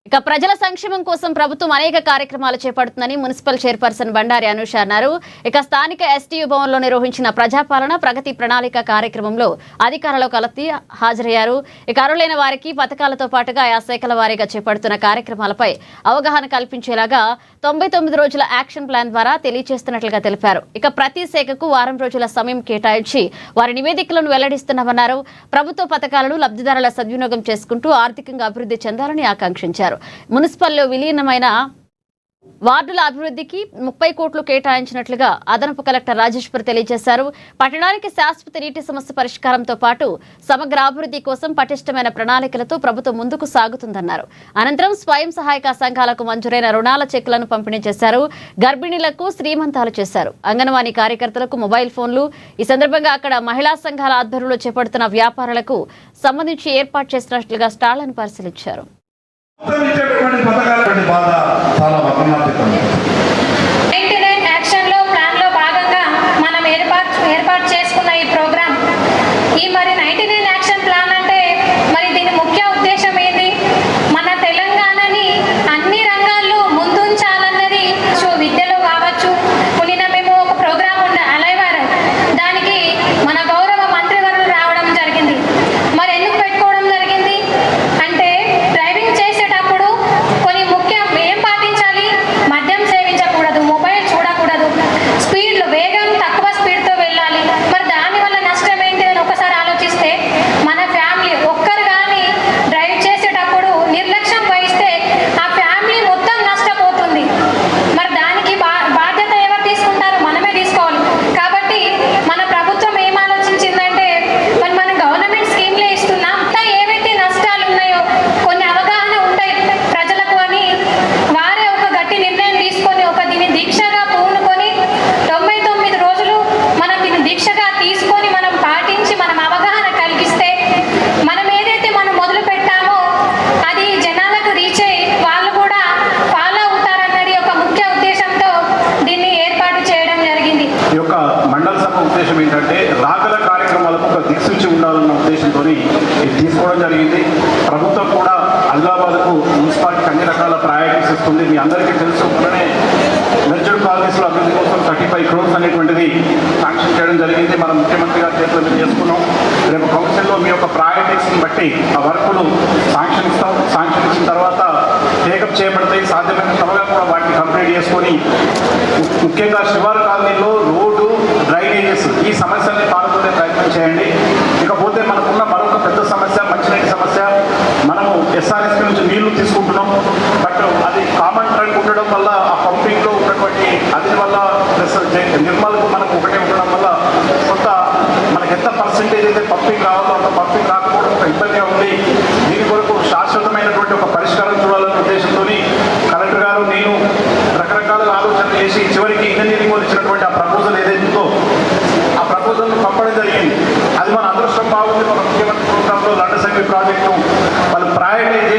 ఇక ప్రజల సంక్షేమం కోసం ప్రభుత్వం అనేక కార్యక్రమాలు చేపడుతుందని మున్సిపల్ చైర్పర్సన్ బండారి అనూష అన్నారు. ఇక స్థానిక ఎస్టీయూ భవన్లో నిర్వహించిన ప్రజాపాలన ప్రగతి ప్రణాళిక కార్యక్రమంలో అధికారులు కలిసి హాజరయ్యారు. ఇక అర్హులైన వారికి పథకాలతో పాటుగా ఆయా శాఖల వారీగా చేపడుతున్న కార్యక్రమాలపై అవగాహన కల్పించేలాగా 99 రోజుల యాక్షన్ ప్లాన్ ద్వారా తెలియజేస్తున్నట్లుగా తెలిపారు. ఇక ప్రతి శాఖకు వారం రోజుల సమయం కేటాయించి వారి నివేదికలను వెల్లడిస్తున్నామన్నారు. ప్రభుత్వ పథకాలను లబ్ధిదారుల సద్వినియోగం చేసుకుంటూ ఆర్థికంగా అభివృద్ధి చెందాలని ఆకాంక్షించారు. మున్సిపల్లో విలీనమైన వార్డుల అభివృద్ధికి 30 కోట్లు కేటాయించినట్లుగా అదనపు కలెక్టర్ రాజేశ్వర్ తెలియజేశారు. పట్టణానికి శాశ్వత నీటి సమస్య పరిష్కారంతో పాటు సమగ్ర అభివృద్ధి కోసం పటిష్టమైన ప్రణాళికలతో ప్రభుత్వం ముందుకు సాగుతుందన్నారు. అనంతరం స్వయం సహాయక సంఘాలకు మంజూరైన రుణాల చెక్కులను పంపిణీ చేశారు. గర్భిణీలకు శ్రీమంతాలు చేశారు. అంగన్వాడీ కార్యకర్తలకు మొబైల్ ఫోన్లు. ఈ సందర్భంగా అక్కడ మహిళా సంఘాల ఆధ్వర్యంలో చేపడుతున్న వ్యాపారాలకు సంబంధించి ఏర్పాటు చేసినట్లుగా స్టాళ్లను పరిశీలించారు. ఏర్పాటు చేసుకున్న ఈ ప్రోగ్రామ్ ఈ మరి 99 యాక్షన్ ప్లాన్ అంటే మరి దీని ముఖ్య ఉద్దేశం ఏంది? మన తెలంగాణని అన్ని రంగాల్లో ముందుంచాలన్నది. సో విద్యలో కావచ్చు, నిన్న మేము ఒక ప్రోగ్రామ్ ఉండే అలైవారం, దానికి మన గౌరవ మంత్రివర్యులు రావడం జరిగింది. మరి ఎందుకు పెట్టుకోవడం జరిగింది అంటే డ్రైవింగ్ చేసేటప్పుడు కొన్ని ముఖ్యం ఏం పాటించాలి? మద్యం సేవించకూడదు, మొబైల్ చూడకూడదు, స్పీడ్లో వేగం తక్కువ స్పీడ్తో వెళ్ళాలి. మరి దానివల్ల నష్టం ఏంటి అని ఒకసారి ఆలోచిస్తే మన ఫ్యామిలీ ఒక్కరు కానీ డ్రైవ్ చేసేటప్పుడు నిర్లక్ష్యం వహిస్తే ఆ ఫ్యామిలీ మొత్తం నష్టపోతుంది. మరి దానికి బాధ్యత ఎవరు తీసుకుంటారు? మనమే తీసుకోవాలి. కాబట్టి మన ప్రభుత్వం ఏం ఆలోచించిందంటే మరి మన గవర్నమెంట్ స్కీమ్లే ఇస్తున్నాం, ఏవైతే నష్టాలు ఉన్నాయో కొన్ని అవగాహన ఉంటాయి ప్రజలకు అని వారే ఒక గట్టి నిర్ణయం తీసుకొని ఒక దీన్ని దీక్షగా పూనుకొని 99 రోజులు మనం దీన్ని దీక్షగా తీసుకొని మనం పాటించి మనం అవగాహన కలిగిస్తే మనం ఏదైతే మనం మొదలు పెట్టామో అది జనాలకు రీచ్ అయ్యి వాళ్ళు కూడా ఫాలో అవుతారన్నది ఒక ముఖ్య ఉద్దేశంతో దీన్ని ఏర్పాటు చేయడం జరిగింది. ఈ యొక్క మండల సభ ఉద్దేశం ఏంటంటే రాగల కార్యక్రమాలకు ఒక దిక్సూచి ఉండాలన్న ఉద్దేశంతో ఇది తీసుకోవడం జరిగింది. ప్రభుత్వం కూడా ఆదిలాబాద్కు మున్సిపాలిటీకి అన్ని రకాల ప్రయారిటీస్ ఇస్తుంది. మీ అందరికీ తెలుసు, మొన్ననే మెర్జర్ కాలనీస్లో అభివృద్ధి కోసం 35 crores అనేటువంటిది శాంక్షన్ చేయడం జరిగింది. మనం ముఖ్యమంత్రి గారి చేతిలో మేము చేసుకున్నాం. రేపు కౌన్సిల్లో మీ యొక్క ప్రయారిటీస్ని బట్టి ఆ వర్కులు శాంక్షన్ ఇస్తాం. శాంక్షన్ ఇచ్చిన తర్వాత టేకప్ చేయబడతాయి. సాధ్యమైన త్వరగా కూడా వాటిని కంప్లీట్ చేసుకొని ముఖ్యంగా శివారు కాలనీలో రోడ్డు, డ్రైనేజెస్ ఈ సమస్యల్ని పాల్గొనే ప్రయత్నం చేయండి. ఇకపోతే మనకున్న మరొక పెద్ద సమస్య మంచినీటి సమస్య. మనము ఎస్ఆర్ఎస్పీ నుంచి నీళ్లు తీసుకుంటున్నాం, బట్ అది కామన్ ట్యాంక్ ఉండడం వల్ల ఆ పంపింగ్లో ఉన్నటువంటి అది వల్ల ప్లస్ నిర్మల్కు మనకు ఒకటే ఉండడం వల్ల కొంత మనకి ఎంత పర్సెంటేజ్ అయితే పంపింగ్ రావాలో అంత పంపింగ్ రాకపోవడం ఒక ఇబ్బందిగా ఉంది. దీని కొరకు శాశ్వతమైనటువంటి ఒక పరిష్కారం చూడాలనే ఉద్దేశంతో కలెక్టర్ గారు నేను రకరకాల ఆలోచనలు చేసి చివరికి ఇంజనీరింగ్ వాళ్ళు ఇచ్చినటువంటి ఆ ప్రపోజల్ ఏదైతుందో ఆ ప్రపోజల్ను పంపడం జరిగింది. అది మన అదృష్టం బాగుంది. మన ముఖ్యమంత్రి ప్రోగ్రాంలో లండసంగి ప్రాజెక్టు వాళ్ళు ప్రయారిటైజ్